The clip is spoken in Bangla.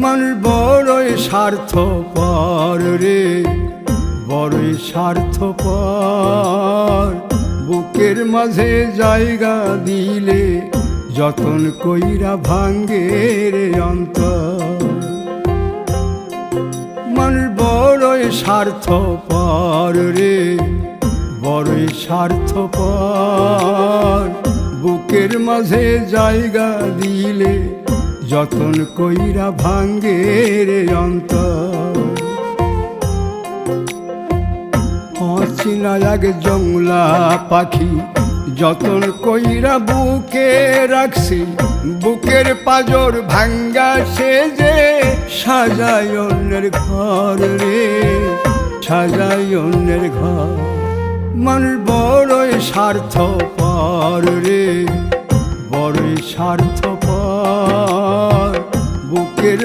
মানুষ বড়ই স্বার্থপর রে, বড়ই স্বার্থপর। বুকের মাঝে জায়গা দিলে যতন কইরা ভাঙ্গে রে অন্তর। মানুষ বড়ই স্বার্থপর রে, বড়ই স্বার্থপর। বুকের মাঝে জায়গা দিলে যতন কইরা ভাঙ্গে রে অন্তর। অচিনা এক জংলা পাখি যতন কইরা বুকে রাখছি, বুকের পাজর ভাঙ্গা সে যে সাজায় অন্যের ঘর রে, সাজায় অন্যের ঘর। মানুষ বড়ই স্বার্থপর রে, বড়ই স্বার্থপর। বুকের